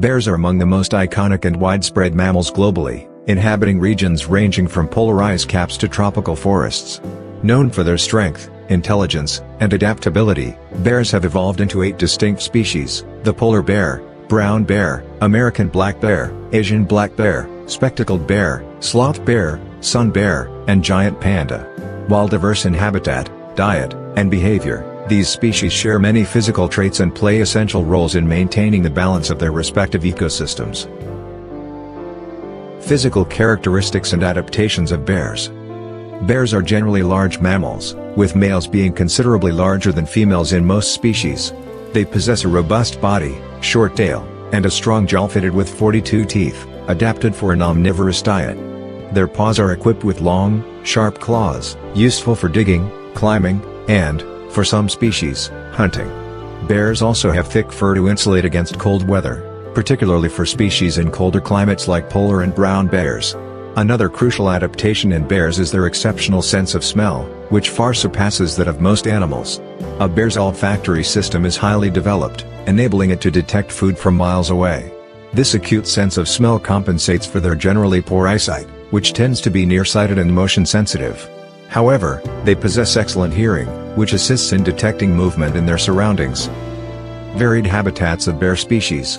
Bears are among the most iconic and widespread mammals globally, inhabiting regions ranging from polar ice caps to tropical forests. Known for their strength, intelligence, and adaptability, bears have evolved into 8 distinct species: the polar bear, brown bear, American black bear, Asian black bear, spectacled bear, sloth bear, sun bear, and giant panda. While diverse in habitat, diet, and behavior, these species share many physical traits and play essential roles in maintaining the balance of their respective ecosystems. Physical characteristics and adaptations of bears. Bears are generally large mammals, with males being considerably larger than females in most species. They possess a robust body, short tail, and a strong jaw fitted with 42 teeth, adapted for an omnivorous diet. Their paws are equipped with long, sharp claws, useful for digging, climbing, and, for some species, hunting. Bears also have thick fur to insulate against cold weather, particularly for species in colder climates like polar and brown bears. Another crucial adaptation in bears is their exceptional sense of smell, which far surpasses that of most animals. A bear's olfactory system is highly developed, enabling it to detect food from miles away. This acute sense of smell compensates for their generally poor eyesight, which tends to be nearsighted and motion sensitive. However, they possess excellent hearing, which assists in detecting movement in their surroundings. Varied habitats of bear species.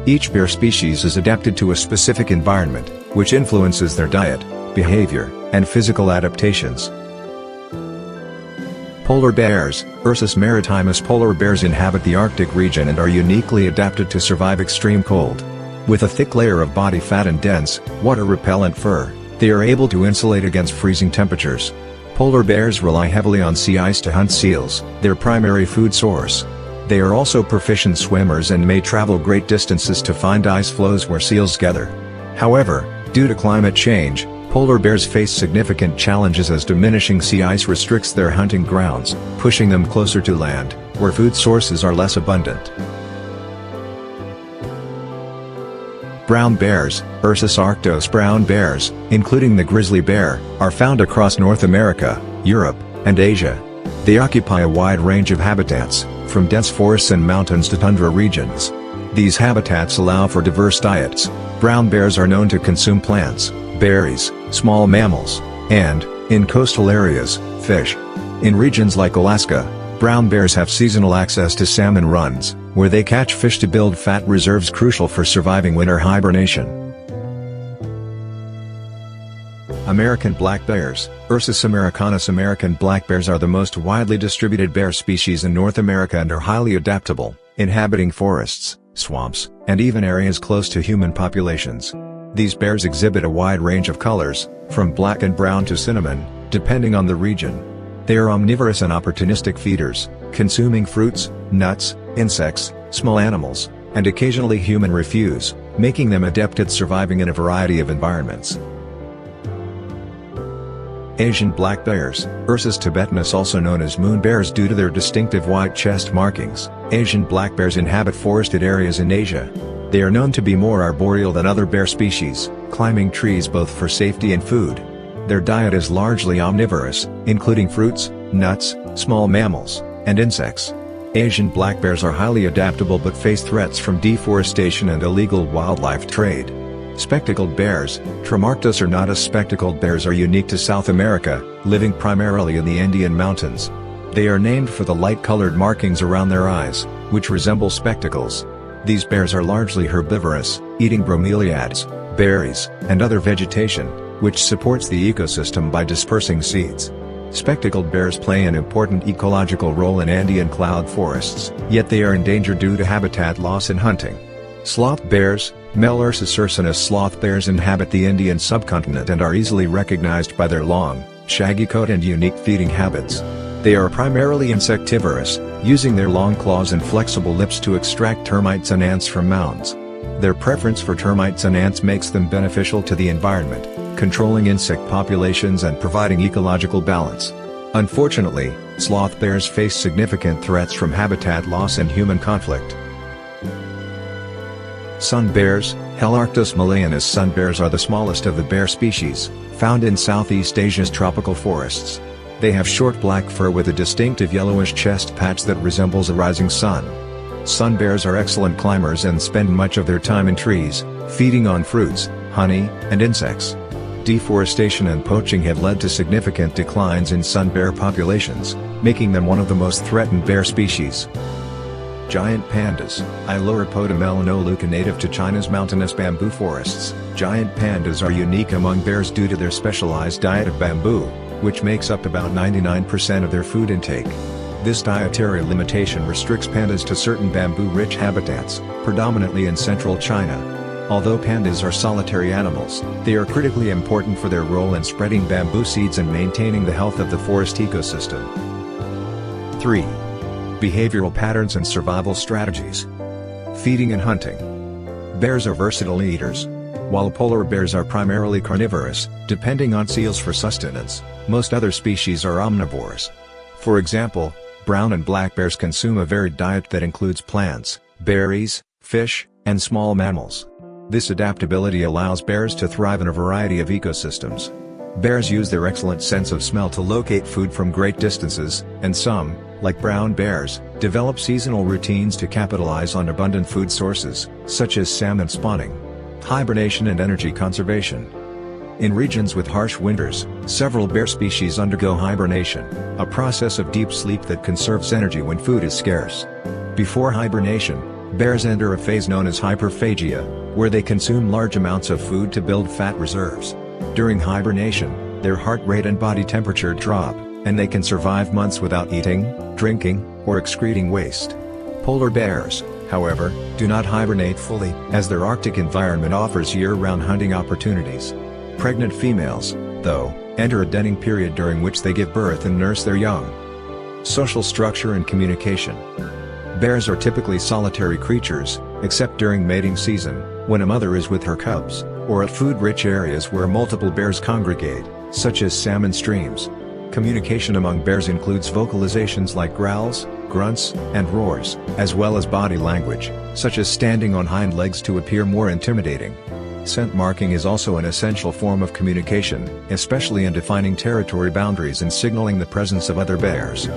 Each bear species is adapted to a specific environment, which influences their diet, behavior, and physical adaptations. Polar bears, Ursus maritimus. Polar bears inhabit the Arctic region and are uniquely adapted to survive extreme cold. With a thick layer of body fat and dense, water-repellent fur, they are able to insulate against freezing temperatures. Polar bears rely heavily on sea ice to hunt seals, their primary food source. They are also proficient swimmers and may travel great distances to find ice floes where seals gather. However, due to climate change, polar bears face significant challenges as diminishing sea ice restricts their hunting grounds, pushing them closer to land, where food sources are less abundant. Brown bears, Ursus arctos. Brown bears, including the grizzly bear, are found across North America, Europe, and Asia. They occupy a wide range of habitats, from dense forests and mountains to tundra regions. These habitats allow for diverse diets. Brown bears are known to consume plants, berries, small mammals, and, in coastal areas, fish. In regions like Alaska, brown bears have seasonal access to salmon runs, where they catch fish to build fat reserves crucial for surviving winter hibernation. American black bears, Ursus americanus. American black bears are the most widely distributed bear species in North America and are highly adaptable, inhabiting forests, swamps, and even areas close to human populations. These bears exhibit a wide range of colors, from black and brown to cinnamon, depending on the region. They are omnivorous and opportunistic feeders, consuming fruits, nuts, insects, small animals, and occasionally human refuse, making them adept at surviving in a variety of environments. Asian black bears, Ursus tibetanus. Also known as moon bears due to their distinctive white chest markings, Asian black bears inhabit forested areas in Asia. They are known to be more arboreal than other bear species, climbing trees both for safety and food. Their diet is largely omnivorous, including fruits, nuts, small mammals, and insects. Asian black bears are highly adaptable but face threats from deforestation and illegal wildlife trade. Spectacled bears, Tremarctos ornatus. Spectacled bears are unique to South America, living primarily in the Andean mountains. They are named for the light-colored markings around their eyes, which resemble spectacles. These bears are largely herbivorous, eating bromeliads, berries, and other vegetation, which supports the ecosystem by dispersing seeds. Spectacled bears play an important ecological role in Andean cloud forests, yet they are endangered due to habitat loss and hunting. Sloth bears, Mel Ursus ursinus. Sloth bears inhabit the Indian subcontinent and are easily recognized by their long, shaggy coat and unique feeding habits. They are primarily insectivorous, using their long claws and flexible lips to extract termites and ants from mounds. Their preference for termites and ants makes them beneficial to the environment, controlling insect populations and providing ecological balance. Unfortunately, sloth bears face significant threats from habitat loss and human conflict. Sun bears, Helarctos malayanus. Sun bears are the smallest of the bear species, found in Southeast Asia's tropical forests. They have short black fur with a distinctive yellowish chest patch that resembles a rising sun. Sun bears are excellent climbers and spend much of their time in trees, feeding on fruits, honey, and insects. Deforestation and poaching have led to significant declines in sun bear populations, making them one of the most threatened bear species. Giant pandas, Ailuropoda melanoluca, native to China's mountainous bamboo forests. Giant pandas are unique among bears due to their specialized diet of bamboo, which makes up about 99% of their food intake. This dietary limitation restricts pandas to certain bamboo-rich habitats, predominantly in central China. Although pandas are solitary animals, they are critically important for their role in spreading bamboo seeds and maintaining the health of the forest ecosystem. 3. Behavioral patterns and survival strategies. Feeding and hunting. Bears are versatile eaters. While polar bears are primarily carnivorous, depending on seals for sustenance, most other species are omnivores. For example, brown and black bears consume a varied diet that includes plants, berries, fish, and small mammals. This adaptability allows bears to thrive in a variety of ecosystems. Bears use their excellent sense of smell to locate food from great distances, and some, like brown bears, develop seasonal routines to capitalize on abundant food sources, such as salmon spawning. Hibernation and energy conservation. In regions with harsh winters, several bear species undergo hibernation, a process of deep sleep that conserves energy when food is scarce. Before hibernation, bears enter a phase known as hyperphagia, where they consume large amounts of food to build fat reserves. During hibernation, their heart rate and body temperature drop, and they can survive months without eating, drinking, or excreting waste. Polar bears, however, do not hibernate fully, as their Arctic environment offers year-round hunting opportunities. Pregnant females, though, enter a denning period during which they give birth and nurse their young. Social structure and communication. Bears are typically solitary creatures, except during mating season, when a mother is with her cubs, or at food-rich areas where multiple bears congregate, such as salmon streams. Communication among bears includes vocalizations like growls, grunts, and roars, as well as body language, such as standing on hind legs to appear more intimidating. Scent marking is also an essential form of communication, especially in defining territory boundaries and signaling the presence of other bears.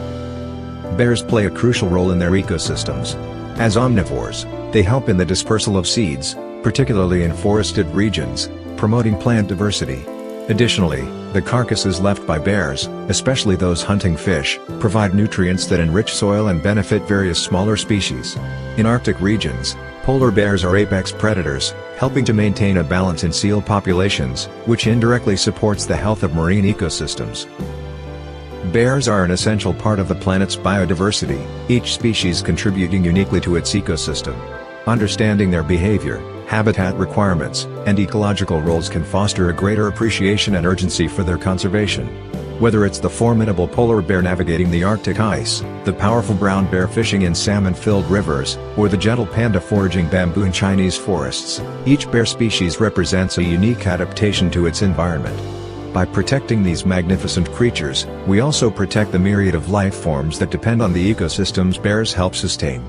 Bears play a crucial role in their ecosystems. As omnivores, they help in the dispersal of seeds, particularly in forested regions, promoting plant diversity. Additionally, the carcasses left by bears, especially those hunting fish, provide nutrients that enrich soil and benefit various smaller species. In Arctic regions, polar bears are apex predators, helping to maintain a balance in seal populations, which indirectly supports the health of marine ecosystems. Bears are an essential part of the planet's biodiversity, each species contributing uniquely to its ecosystem. Understanding their behavior, habitat requirements, and ecological roles can foster a greater appreciation and urgency for their conservation. Whether it's the formidable polar bear navigating the Arctic ice, the powerful brown bear fishing in salmon-filled rivers, or the gentle panda foraging bamboo in Chinese forests, each bear species represents a unique adaptation to its environment. By protecting these magnificent creatures, we also protect the myriad of life forms that depend on the ecosystems bears help sustain.